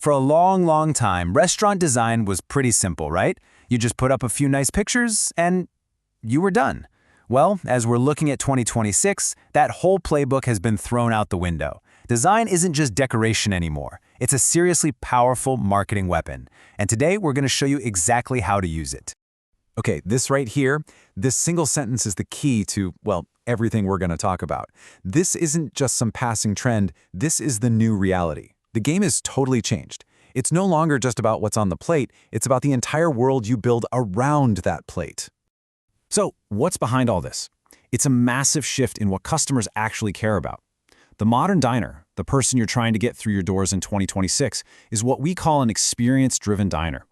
For a long time, restaurant design was pretty simple, right? You just put up a few nice pictures and you were done. Well, as we're looking at 2026, that whole playbook has been thrown out the window. Design isn't just decoration anymore. It's a seriously powerful marketing weapon. And today, we're going to show you exactly how to use it. Okay, this right here, this single sentence is the key to, well, everything we're going to talk about. This isn't just some passing trend, this is the new reality. The game is totally changed. It's no longer just about what's on the plate, it's about the entire world you build around that plate. So, what's behind all this? It's a massive shift in what customers actually care about. The modern diner, the person you're trying to get through your doors in 2026, is what we call an experience-driven diner.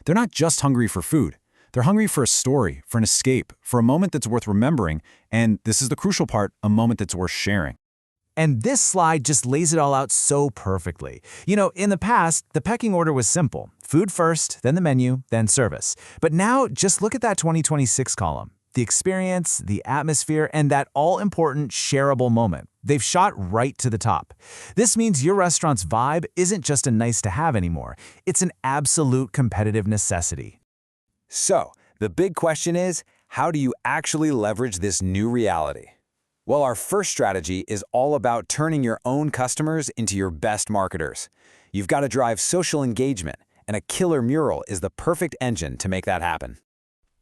They're not just hungry for food. They're hungry for a story, for an escape, for a moment that's worth remembering, and this is the crucial part, a moment that's worth sharing. And this slide just lays it all out so perfectly. You know, in the past, the pecking order was simple. Food first, then the menu, then service. But now, just look at that 2026 column. The experience, the atmosphere, and that all-important shareable moment. They've shot right to the top. This means your restaurant's vibe isn't just a nice-to-have anymore. It's an absolute competitive necessity. So, the big question is, how do you actually leverage this new reality? Well, our first strategy is all about turning your own customers into your best marketers. You've got to drive social engagement, and a killer mural is the perfect engine to make that happen.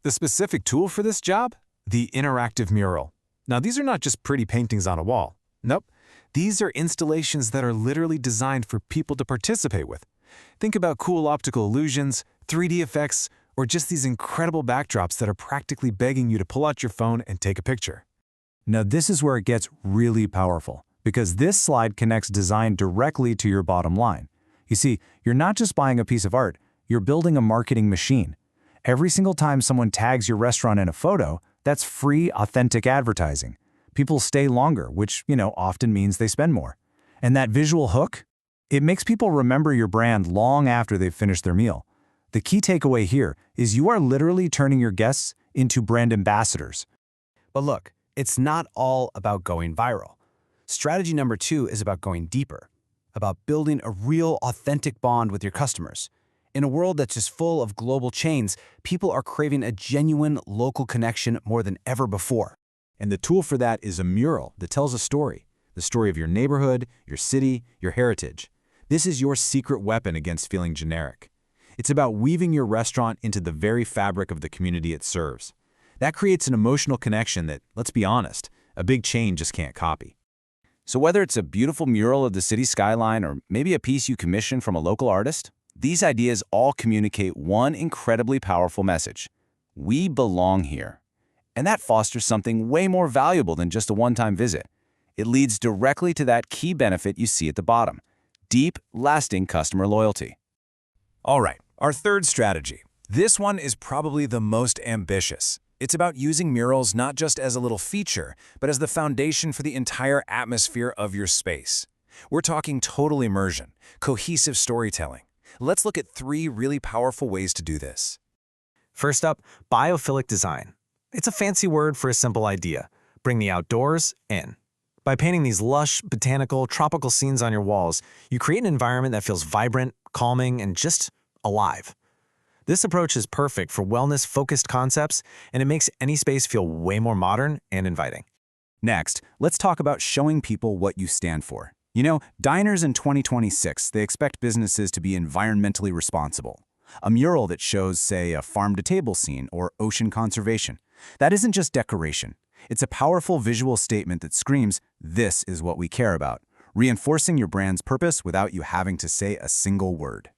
The specific tool for this job? The interactive mural. Now, these are not just pretty paintings on a wall. Nope. These are installations that are literally designed for people to participate with. Think about cool optical illusions, 3D effects, or just these incredible backdrops that are practically begging you to pull out your phone and take a picture. Now, this is where it gets really powerful, because this slide connects design directly to your bottom line. You see, you're not just buying a piece of art, you're building a marketing machine. Every single time someone tags your restaurant in a photo, that's free, authentic advertising. People stay longer, which, often means they spend more. And that visual hook? It makes people remember your brand long after they've finished their meal. The key takeaway here is you are literally turning your guests into brand ambassadors. But look, it's not all about going viral. Strategy number 2 is about going deeper, about building a real, authentic bond with your customers. In a world that's just full of global chains, people are craving a genuine local connection more than ever before. And the tool for that is a mural that tells a story. The story of your neighborhood, your city, your heritage. This is your secret weapon against feeling generic. It's about weaving your restaurant into the very fabric of the community it serves. That creates an emotional connection that, let's be honest, a big chain just can't copy. So whether it's a beautiful mural of the city skyline or maybe a piece you commission from a local artist, these ideas all communicate one incredibly powerful message. We belong here. And that fosters something way more valuable than just a one-time visit. It leads directly to that key benefit you see at the bottom: deep, lasting customer loyalty. All right, our third strategy. This one is probably the most ambitious. It's about using murals not just as a little feature, but as the foundation for the entire atmosphere of your space. We're talking total immersion, cohesive storytelling. Let's look at 3 really powerful ways to do this. First up, biophilic design. It's a fancy word for a simple idea. Bring the outdoors in. By painting these lush, botanical, tropical scenes on your walls, you create an environment that feels vibrant, calming, and just alive. This approach is perfect for wellness-focused concepts, and it makes any space feel way more modern and inviting. Next, let's talk about showing people what you stand for. You know, diners in 2026, they expect businesses to be environmentally responsible. A mural that shows, say, a farm-to-table scene or ocean conservation. That isn't just decoration. It's a powerful visual statement that screams, "This is what we care about," reinforcing your brand's purpose without you having to say a single word.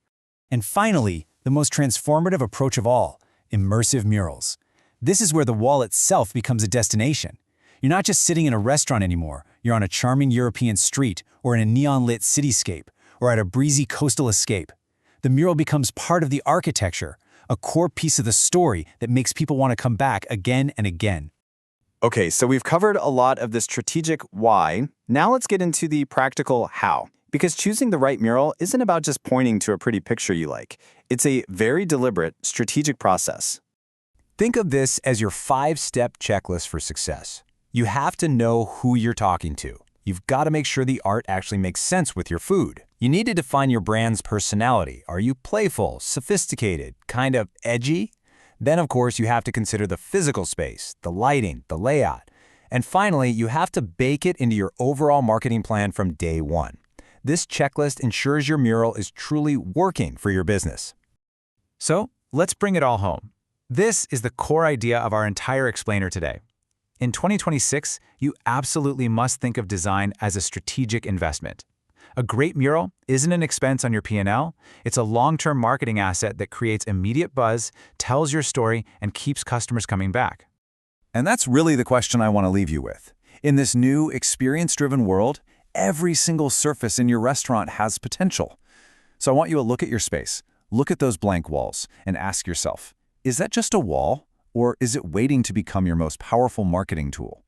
And finally, the most transformative approach of all, immersive murals. This is where the wall itself becomes a destination. You're not just sitting in a restaurant anymore. You're on a charming European street, or in a neon-lit cityscape, or at a breezy coastal escape. The mural becomes part of the architecture, a core piece of the story that makes people want to come back again and again. Okay, so we've covered a lot of the strategic why. Now let's get into the practical how. Because choosing the right mural isn't about just pointing to a pretty picture you like. It's a very deliberate, strategic process. Think of this as your 5-step checklist for success. You have to know who you're talking to. You've got to make sure the art actually makes sense with your food. You need to define your brand's personality. Are you playful, sophisticated, kind of edgy? Then, of course, you have to consider the physical space, the lighting, the layout. And finally, you have to bake it into your overall marketing plan from day one. This checklist ensures your mural is truly working for your business. So, let's bring it all home. This is the core idea of our entire explainer today. In 2026, you absolutely must think of design as a strategic investment. A great mural isn't an expense on your P&L, it's a long-term marketing asset that creates immediate buzz, tells your story, and keeps customers coming back. And that's really the question I want to leave you with. In this new, experience-driven world, every single surface in your restaurant has potential. So I want you to look at your space, look at those blank walls, and ask yourself, is that just a wall, or is it waiting to become your most powerful marketing tool?